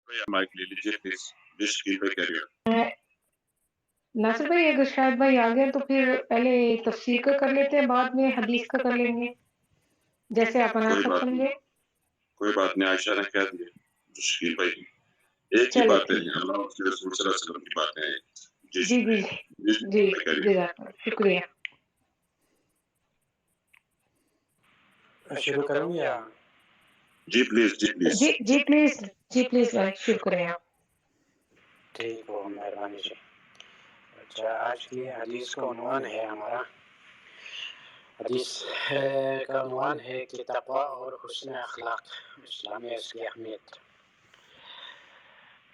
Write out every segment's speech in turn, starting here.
Mic لے لیجیے please, جس اسکرین پہ کہہ رہی ہو۔ ناصر بھائی اگر شاید بھائی آ گئے تو پھر پہلے تفسیر کا کر لیتے ہیں، بعد میں حدیث کا کر لیں گے، جیسے آپ مناسب سمجھے۔ کوئی بات نہیں، عائشہ نے کہہ دیا جو اسکرین پہ ہی ایک ہی چلے باتیں ہیں، اللہ اور اس کے رسول صلی اللہ علیہ وسلم کی باتیں ہیں جس جی جی جس جی پہ کہہ رہی ہو۔ جزاک اللہ، شکریہ۔ شروع کروں یا؟ جی پلیز، جی پلیز۔ جی جی پلیز، جی پلیز بھائی شکریہ۔ ٹھیک ہو، مہربانی سے۔ اچھا، آج کی حدیث کا عنوان ہے ہمارا، حدیث کا عنوان ہے کہ تقوی اور حسن اخلاق اسلام میں اس کی اہمیت۔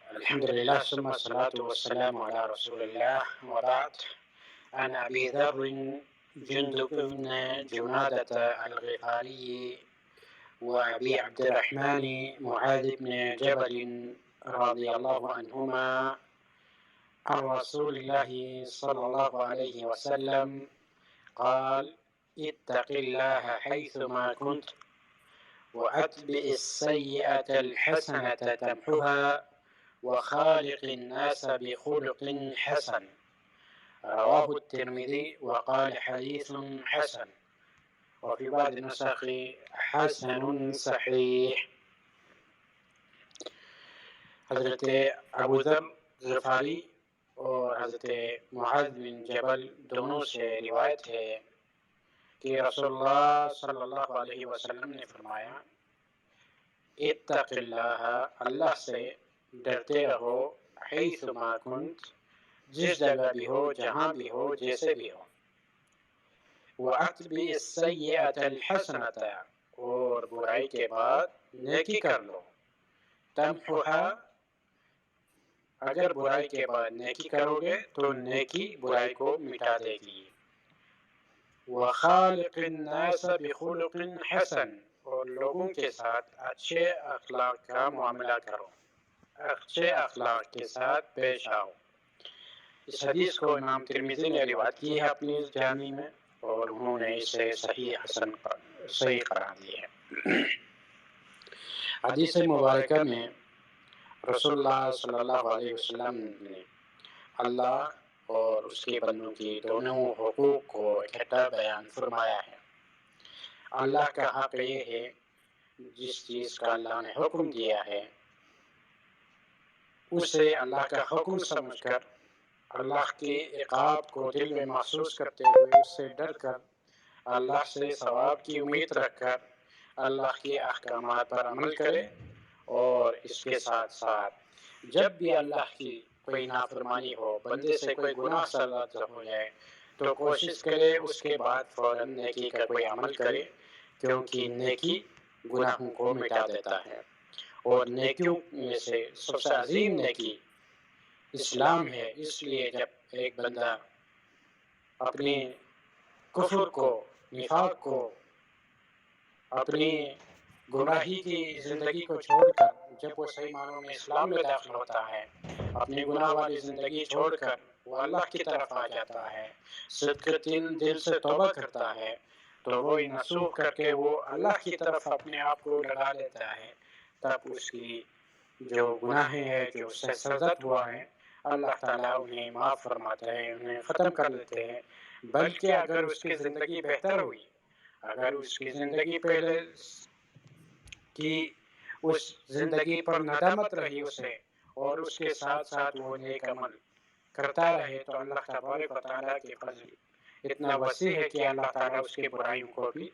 الحمدللہ ثم الصلاۃ والسلام علی رسول اللہ وبعد۔ عن ابی ذر جندب بن جنادة الغفاري وابي عبد الرحمن معاذ بن جبل رضي الله عنهما عن رسول الله صلى الله عليه وسلم قال اتق الله حيثما كنت وأتبع السيئة الحسنة تمحها وخالق الناس بخلق حسن، رواه الترمذي وقال حديث حسن، وفي بعض النسخ حسن صحيح۔ حضرت ابو ذر غفاری اور حضرت معاذ بن جبل دونوں سے روایت ہے کہ رسول اللہ صلی اللہ علیہ وسلم نے فرمایا، اتق اللہ، اللہ سے ڈرتے رہو، حیثما کنت، جس جگہ بھی ہو، جہاں بھی ہو، جیسے بھی ہو، وَأَتْبِعِ السَّيِّئَةَ الْحَسَنَةَ، اور برائی کے بعد نیکی کر لو، تمحها، اگر برائی کے بعد نیکی کرو گے تو نیکی برائی کو مٹا دے گی، وَخَالِقِ النَّاسَ بِخُلُقٍ حَسَنٍ، اور لوگوں کے ساتھ اچھے اخلاق کا معاملہ کرو، اچھے اخلاق کے ساتھ پیش آؤ۔ اس حدیث کو امام ترمذی نے روایت کی ہے اپنی جامع میں، اور انہوں نے اسے صحیح قرار دی ہے۔ حدیث مبارکہ میں رسول اللہ صلی اللہ علیہ وسلم نے اللہ اور اس کے بندوں کی دونوں حقوق کو اکٹھا بیان فرمایا ہے۔ اللہ کا حق یہ ہے جس چیز کا اللہ نے حکم دیا ہے اسے اللہ کا حکم سمجھ کر، اللہ کے عقاب کو دل میں محسوس کرتے ہوئے، اس سے ڈر کر، اللہ سے ثواب کی امید رکھ کر اللہ کے احکامات پر عمل کرے، اور اس کے ساتھ ساتھ جب بھی اللہ کی کوئی نافرمانی ہو، بندے سے کوئی گناہ سرزد ہو جائے تو کوشش کرے اس کے بعد فوراً نیکی کا کوئی عمل کرے، کیونکہ نیکی گناہوں کو مٹا دیتا ہے، اور نیکیوں میں سے سب سے عظیم نیکی اسلام ہے۔ اس لیے جب ایک بندہ اپنی کفر کو، نفاق کو، اپنی گمراہی کی زندگی کو چھوڑ کر جب وہ صحیح معنوں میں اسلام میں داخل ہوتا ہے، اپنی گناہ والی زندگی چھوڑ کر وہ اللہ کی طرف آ جاتا ہے، صدق دل سے توبہ کرتا ہے، تو وہ نصوح کر کے وہ اللہ کی طرف اپنے آپ کو لگا لیتا ہے، تب اس کی جو گناہ ہے، جو اس سے سرزد ہوا ہے، اللہ تعالیٰ انہیں معاف فرماتے ہیں، انہیں ختم کر دیتے ہیں۔ بلکہ اگر اس کی زندگی بہتر ہوئی، اگر اس کی زندگی پہلے کی اس زندگی پر ندامت رہی اسے، اور اس کے ساتھ ساتھ وہ نیک عمل کرتا رہے، تو اللہ تبارک و تعالیٰ کے فضل اتنا وسیع ہے کہ اللہ تعالیٰ اس کی برائیوں کو بھی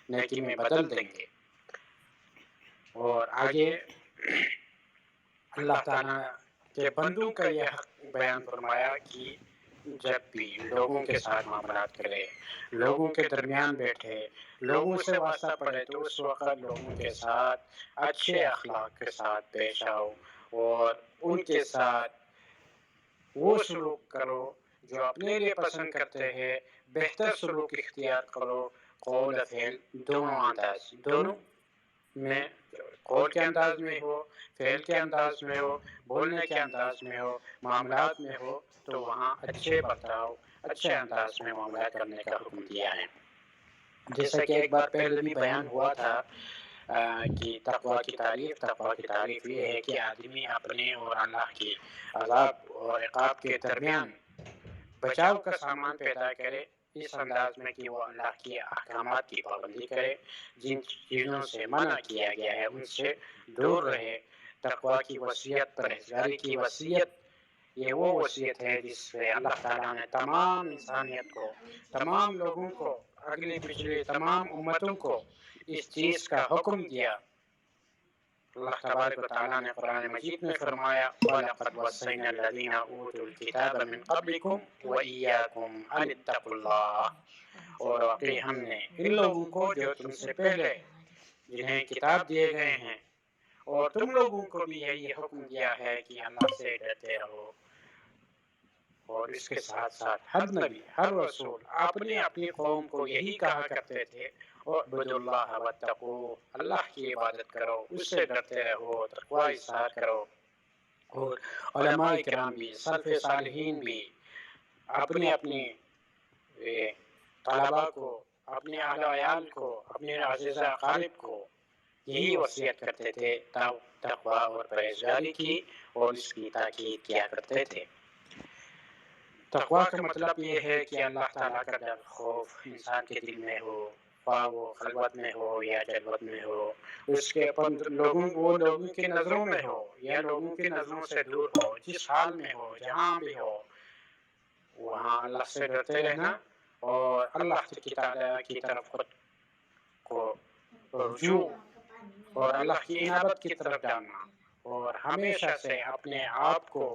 نیکی میں بدل دیں گے۔ اور آگے اللہ تعالیٰ کے بندوں کا یہ حق بیان فرمایا کہ جب بھی لوگوں کے ساتھ معاملات کرے، لوگوں کے درمیان بیٹھے، لوگوں سے واسطہ پڑے، تو اس وقت لوگوں کے ساتھ اچھے اخلاق کے ساتھ پیش آؤ، اور ان کے ساتھ وہ سلوک کرو جو اپنے لیے پسند کرتے ہیں، بہتر سلوک اختیار کرو، قول و فعل دونوں انداز، دونوں میں، قول کے انداز میں ہو، فعل کے انداز میں ہو، بولنے کے انداز میں ہو، معاملات میں ہو، تو وہاں اچھے برتاؤ، اچھے انداز میں معاملہ کرنے کا حکم دیا ہے۔ جیسا کہ ایک بار پہلے بھی بیان ہوا تھا کی تقویٰ کی تعریف یہ ہے کہ آدمی اپنے اور اللہ کی عذاب اور عقاب کے درمیان بچاؤ کا سامان پیدا کرے، اس انداز میں کہ وہ اللہ کے احکامات کی پابندی کرے، جن چیزوں سے منع کیا گیا ہے ان سے دور رہے۔ تقویٰ کی وصیت، پرہیزگاری کی وصیت، یہ وہ وصیت ہے جس سے اللہ تعالیٰ نے تمام انسانیت کو، تمام لوگوں کو، اگلی پچھلی تمام امتوں کو اس چیز کا حکم دیا۔ اللہ تبارک و تعالیٰ نے قرآن مجید میں فرمایا وَلَقَدْ وَصَّيْنَا الَّذِينَ أُوتُوا الْكِتَابَ مِنْ قَبْلِكُمْ وَإِيَّاكُمْ أَنِ اتَّقُوا اللَّهَ، اور واقعی ہم نے ان لوگوں کو جو تم سے پہلے جنہیں کتاب دیے گئے ہیں اور تم لوگوں کو بھی یہی حکم دیا ہے کہ اللہ سے ڈرتے رہو۔ اور اس کے ساتھ ساتھ ہر نبی، ہر رسول اپنی اپنی قوم کو یہی کہا کرتے تھے اعبدوا اللہ واتقوہ، اللہ کی عبادت کرو، اس سے ڈرتے رہو، تقوی اظہار کرو۔ اور علماء کرام بھی، سلف صالحین بھی اپنے اپنے طلباء کو، اپنے اہل و عیال کو، اپنے عزیز اقارب کو یہی وصیت کرتے تھے، تقوی اور پرہیزگاری کی، اور اس کی تاکید کیا کرتے تھے۔ تقوی کا مطلب یہ ہے کہ اللہ تعالیٰ کا ڈر، خوف انسان کے دل میں ہو، خواہ وہ خلوت میں ہو یا جلوت میں ہو، اس کے لوگوں کی نظروں میں ہو یا لوگوں کی نظروں سے دور ہو، جس حال میں ہو، جہاں بھی ہو، وہاں اللہ سے ڈرتے رہنا اور اللہ کی طرف خود کو رجوع اور اللہ کی عنابت کی طرف جانا، اور ہمیشہ سے اپنے آپ کو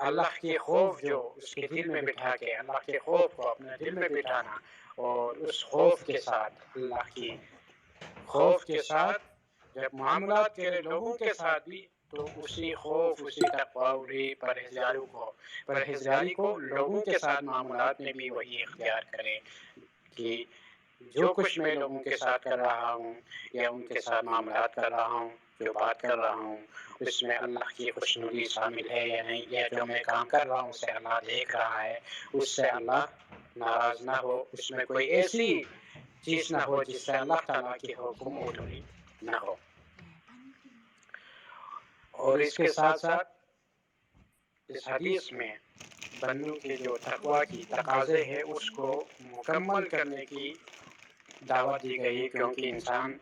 اللہ کے خوف جو اس کے دل میں بٹھا کے، اللہ کے خوف کو اپنے دل میں بٹھانا، اور اس خوف کے ساتھ، اللہ کی خوف کے ساتھ جب معاملات کرے لوگوں کے ساتھ بھی، تو اسی خوف، اسی تقوی، پرہیزگاری کو لوگوں کے ساتھ معاملات میں بھی وہی اختیار کرے کہ جو کچھ میں لوگوں کے ساتھ کر رہا ہوں یا ان کے ساتھ معاملات کر رہا ہوں، جو بات کر رہا ہوں، اس میں اللہ کی خوشنودی شامل ہے یا نہیں، یا جو میں کام کر رہا ہوں اسے اللہ دیکھ رہا ہے، اس سے اللہ ناراض نہ ہو، اس میں کوئی ایسی چیز نہ ہو جس سے اللہ تعالیٰ کی حکم عدولی نہ ہو۔ اور اس کے ساتھ ساتھ اس حدیث میں بندوں کے جو تقوی کی تقاضے ہیں اس کو مکمل کرنے کی دعوت دی گئی، کیونکہ انسان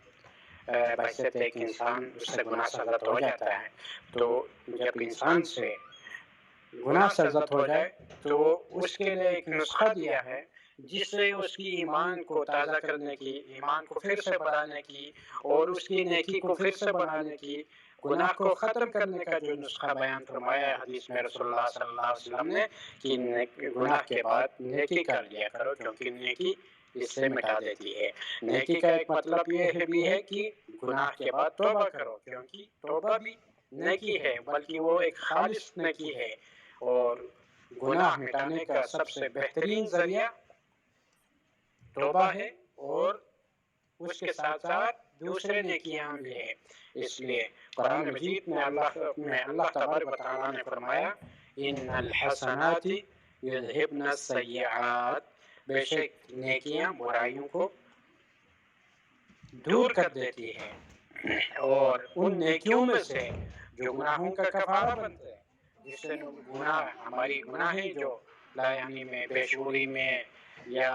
بحیثیت ایک انسان اس سے گناہ سرزد ہو جاتا ہے، تو جب انسان سے گناہ سرزد ہو جائے تو اس کے لیے ایک نسخہ دیا ہے جس سے اس کی ایمان کو تازہ کرنے کی، ایمان کو پھر سے بڑھانے کی، اور اس کی نیکی کو پھر سے بڑھانے کی، گناہ کو ختم کرنے کا جو نسخہ بیان فرمایا ہے حدیث میں رسول اللہ صلی اللہ علیہ وسلم نے کہ گناہ کے بعد نیکی کر لیا کرو، کیونکہ نیکی اس سے مٹا دیتی ہے۔ نیکی کا ایک مطلب یہ بھی ہے کہ گناہ کے بعد توبہ کرو، کیونکہ توبہ بھی نیکی ہے، بلکہ وہ ایک خالص نیکی ہے، اور گناہ مٹانے کا سب سے بہترین ذریعہ توبہ ہے، اور اس کے ساتھ ساتھ دوسرے نیکیاں بھی ہیں۔ اس لیے قرآن مجید میں اللہ تبارک و تعالیٰ نے فرمایا ان الحسنات یذہبن السیئات، بے شک نیکیاں برائیوں کو دور کر دیتی ہے، اور ان نیکیوں میں سے جو گناہوں کا کفارہ بنتے ہیں، جس سے ہماری گناہیں جو لاعنی میں، بے شعوری میں یا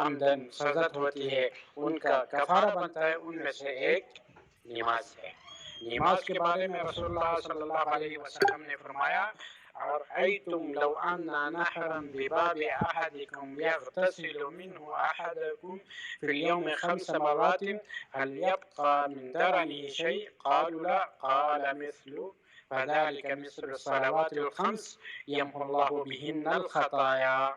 عمدن سرزد ہوتی ہے، ان کا کفارہ بنتا ہے، ان میں سے ایک نماز ہے۔ نماز کے بارے میں رسول اللہ صلی اللہ علیہ وسلم نے فرمایا أرأيتم لو أن نهرا بباب أحدكم يغتسل منه أحدكم في اليوم 5 مرات هل يبقى من درنه شيء؟ قالوا لا، قال مثل فذلك مثل الصلوات الخمس يمحو الله بهن الخطايا،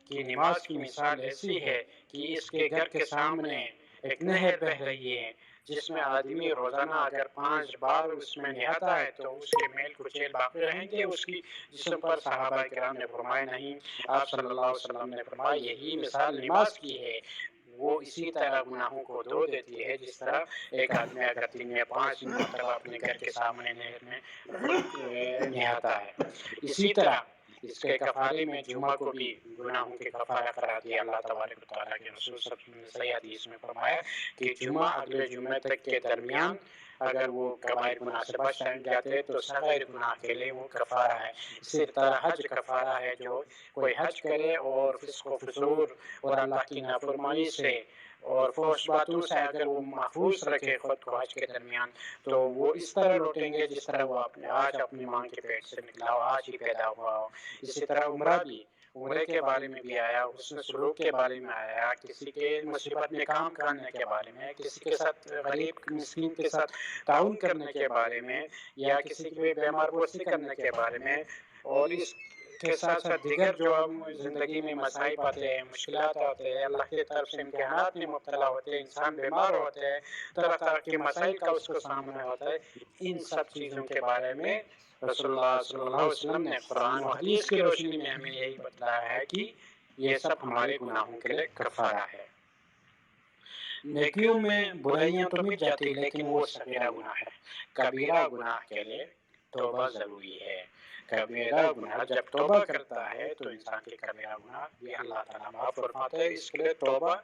کہ نماز کی مثال ایسی ہے کہ اس کے گھر کے سامنے ایک نہر بہہ رہی ہے، جس میں آدمی روزانہ اگر 5 بار اس میں نہاتا ہے تو اس کے میل کچیل باقی رہیں گے اس کی جسم پر۔ صحابہ کرام نے فرمایا نہیں، آپ صلی اللہ علیہ وسلم نے فرمایا یہی مثال نماز کی ہے، وہ اسی طرح گناہوں کو دھو دیتی ہے جس طرح ایک آدمی اگر دن میں 5 مرتبہ اپنے گھر کے سامنے نہر میں نہاتا ہے۔ اسی طرح اس کے کفارے میں جمعہ کو بھی گناہوں کے کفارہ قرار دیا اللہ تبارک و تعالیٰ کے رسول صلی اللہ علیہ وسلم نے صحیح حدیث میں فرمایا کہ جمعہ اگلے جمعے تک کے درمیان اگر وہ کبائر گناہ سے بچ جاتے ہیں تو صغیر گناہ کے لیے وہ کفارہ ہے. اسی طرح حج کفارہ ہے. جو کوئی حج کرے اور فسق و فسور اور اللہ کی نافرمانی سے اور فحش باتوں سے اگر وہ محفوظ رکھے خود کو حج کے درمیان تو وہ اس طرح لوٹیں گے جس طرح وہ آج اپنی ماں کے پیٹ سے نکلا ہو، آج ہی پیدا ہوا ہو. اسی طرح عمرہ بھی، عمرے کے بارے میں بھی آیا، حسن سلوک کے بارے میں آیا، کسی کے مصیبت میں کام کرنے کے بارے میں، کسی کے ساتھ غریب مسکین کے ساتھ تعاون کرنے کے بارے میں، یا کسی کے بیمار پرسی کرنے کے بارے میں. اور اس کے ساتھ ساتھ دیگر جو ہم زندگی میں مصائب آتے ہیں، مشکلات آتے ہیں، اللہ کی طرف سے امتحانات میں مبتلا ہوتے ہیں، انسان بیمار ہوتے ہیں، طرح طرح کے مسائل کا اس کو سامنا ہوتا ہے، ان سب چیزوں کے بارے میں رسول اللہ صلی اللہ علیہ وسلم نے قرآن و حدیث کی روشنی میں ہمیں یہی بتلایا ہے کہ یہ سب ہمارے گناہوں کے لیے کفارہ ہے. نیکیوں میں برائیاں تو مٹ جاتی لیکن وہ صغیرہ گناہ ہے. کبیرہ گناہ کے لیے توبہ ضروری ہے. کبیرہ گناہ جب توبہ کرتا ہے تو انسان کے کبیرہ گناہ بھی اللہ تعالیٰ معاف فرماتا ہے. اس کے لیے توبہ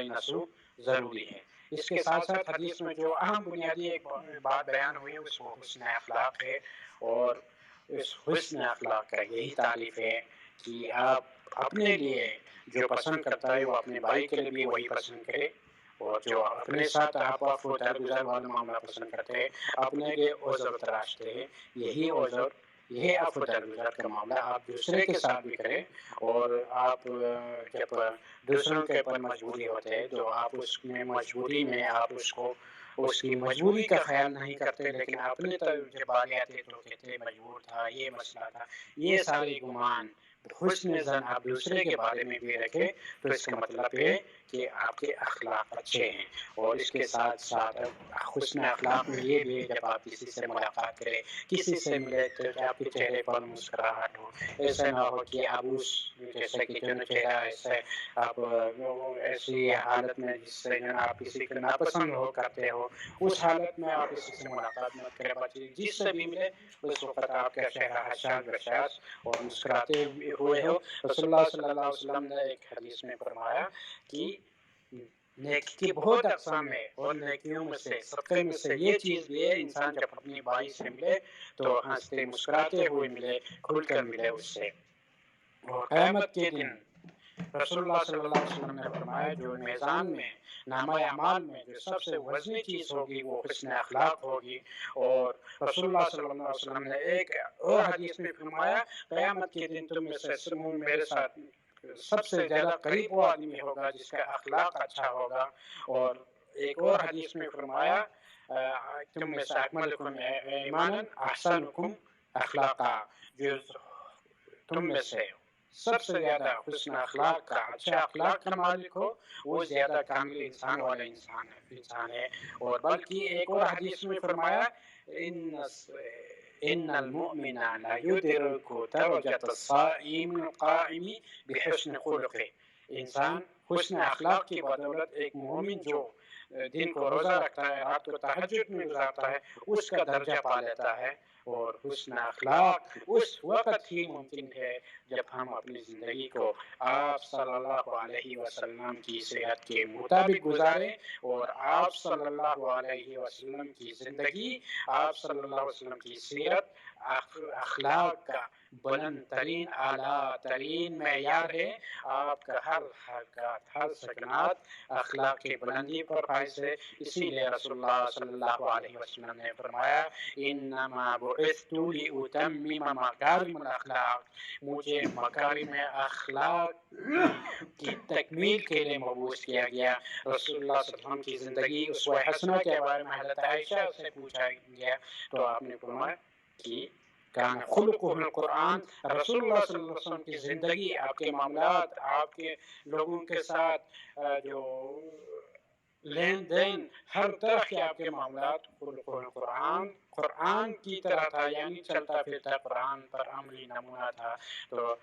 نصوح ضروری ہے. اس کے ساتھ ساتھ حدیث میں جو اہم بنیادی ایک بات بیان ہوئی اس کو حسن اخلاق ہے. اور اس حسن اخلاق کا یہی تعریف ہے کہ آپ اپنے لیے جو پسند کرتا ہے وہ اپنے بھائی کے لیے بھی وہی پسند کرے، اور جو اپنے ساتھ آپ درگزر والا معاملہ پسند کرتے ہیں، اپنے لیے عذر تراشتے ہیں، یہی عذر، یہ عفو درگزر کا معاملہ آپ دوسرے کے ساتھ بھی کریں. اور آپ جب دوسروں کے اوپر مجبوری ہوتے ہیں تو آپ اس میں مجبوری میں آپ اس کی مجبوری کا خیال نہیں کرتے، لیکن اپنے جب بارے آتے تو کہتے مجبور تھا، یہ مسئلہ تھا. یہ سارے گمان، حسن زن آپ دوسرے کے بارے میں بھی رکھیں تو اس کا مطلب ہے کہ آپ کے اخلاق اچھے ہیں. اور اس کے ساتھ ساتھ حسن اخلاق میں یہ بھی ہے جب آپ کسی سے ملاقات کریں، کسی سے ملے تو آپ کے چہرے پر مسکراہٹ ہو. ایسا نہ ہو کہ آپ اس جیسے کہ جو چہرہ ایسے آپ ایسی حالت میں جس سے آپ کسی کو ناپسند ہو کرتے ہو، اس حالت میں آپ کسی سے ملاقات مت کریں. بچے جس سے بھی ملے اس وقت آپ کا چہرہ حساس بشاس اور مسکراتے ہوئے ہو. رسول اللہ صلی اللہ علیہ وسلم نے ایک حدیث میں فرمایا کہ نیکی کی بہت اقسام ہے، اور نیکیوں میں سے صدقے میں سے یہ چیز بھی ہے انسان جب اپنی بھائی سے ملے تو ہنستے مسکراتے ہوئے ملے، کھل کر ملے اس سے. اور قیامت کے دن رسول اللہ صلی اللہ علیہ وسلم نے فرمایا جو میزان میں نامہ اعمال میں جو سب سے وزنی چیز ہوگی وہ حسن اخلاق ہوگی. اور رسول اللہ صلی اللہ علیہ وسلم نے ایک اور حدیث میں فرمایا قیامت کے دن تم میں سے میرے ساتھ سب سے زیادہ قریب وہ آدمی ہوگا جس کا اخلاق اچھا ہوگا. اور ایک اور حدیث میں فرمایا تم میں سے اکملکم ایمانا احسنکم اخلاقا، جو تم میں سے سب سے زیادہ حسن اخلاق کا، اچھا اخلاق کا مالک ہو وہ زیادہ کامل انسان والا انسان ہے. اور بلکہ ایک اور حدیث میں فرمایا ان المؤمن لا يدرك درجة الصائم القائم بحسن خلقه. انسان حسن اخلاق کی بدولت ایک مومن جو دن کو روزہ رکھتا ہے، رات کو تہجد میں گزارتا ہے، اس کا درجہ پا لیتا ہے. اور حسن اخلاق اس وقت ہی ممکن ہے جب ہم اپنی زندگی کو آپ صلی اللہ علیہ وسلم کی سیرت کے مطابق گزاریں. اور آپ صلی اللہ علیہ وسلم کی زندگی، آپ صلی اللہ علیہ وسلم کی سیرت اخلاق کا بلند ترین اعلیٰ ترین معیار ہے. آپ کا ہر حرکات، ہر سکنات اخلاق کی بلندی پر فائز ہے. اسی لیے رسول اللہ صلی اللہ علیہ وسلم نے فرمایا انما بعثت لاتمم مکارم الاخلاق، مجھے مکارم اخلاق کی تکمیل کے لیے مبعوث کیا گیا. رسول اللہ صلی اللہ علیہ وسلم کی زندگی اسوہ حسنہ کے بارے میں حضرت عائشہ سے پوچھا گیا تو آپ نے فرمایا کہ کان خلقہ القرآن. رسول اللہ صلی اللہ علیہ وسلم کی زندگی، آپ کے معاملات، آپ کے لوگوں کے ساتھ جو لین دین، ہر طرح کے آپ کے معاملات قرآن کی طرح تھا، یعنی چلتا پھرتا قرآن پر عملی نمونہ تھا. تو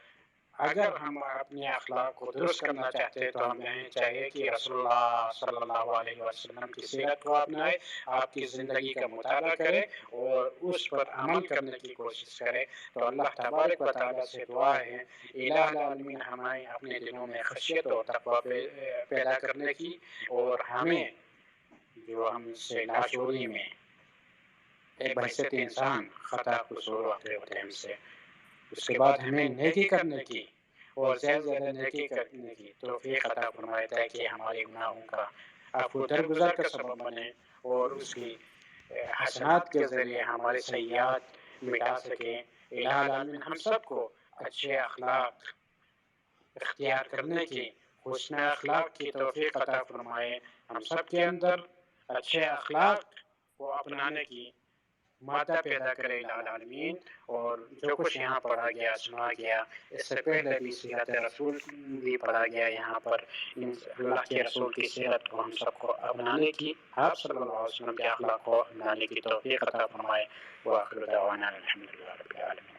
اگر ہم اپنے اخلاق کو درست کرنا چاہتے ہیں تو ہمیں چاہیے کہ رسول اللہ صلی اللہ علیہ وسلم کی سیرت کو اپنائے، آپ کی زندگی کا مطالعہ کرے اور اس پر عمل کرنے کی کوشش کرے۔ تو اللہ تبارک و تعالیٰ سے دعا ہے الہ العالمین ہمیں اپنے دلوں میں خشیت اور تقوی پیدا کرنے کی، اور ہمیں جو ہم سے لاشعوری میں ایک بحیثیت انسان خطا قصور واقع ہوتے ہیں ہم سے، اس کے بعد ہمیں نیکی کرنے کی اور زیادہ سے زیادہ نیکی کرنے کی توفیق عطا فرمائے، تاکہ ہمارے گناہوں کا عفو درگزر کا سبب بنے اور اس کی حسنات کے ذریعے ہمارے سیئات مٹا سکے۔ الہ العالمین ہم سب کو اچھے اخلاق اختیار کرنے کی، حسن اخلاق کی توفیق عطا فرمائے، ہم سب کے اندر اچھے اخلاق کو اپنانے کی مادہ پیدا کرے الہ العالمین۔ اور جو کچھ یہاں پڑھا گیا سنا گیا، اس سے پہلے بھی سیرت رسول بھی پڑھا گیا یہاں پر، اللہ کے رسول کی سیرت کو ہم سب کو اپنانے کی، آپ صلی اللہ علیہ وسلم کے اخلاق کو اپنانے کی توفیق عطا فرمائے۔ وآخر دعوانا الحمدللہ رب العالمین۔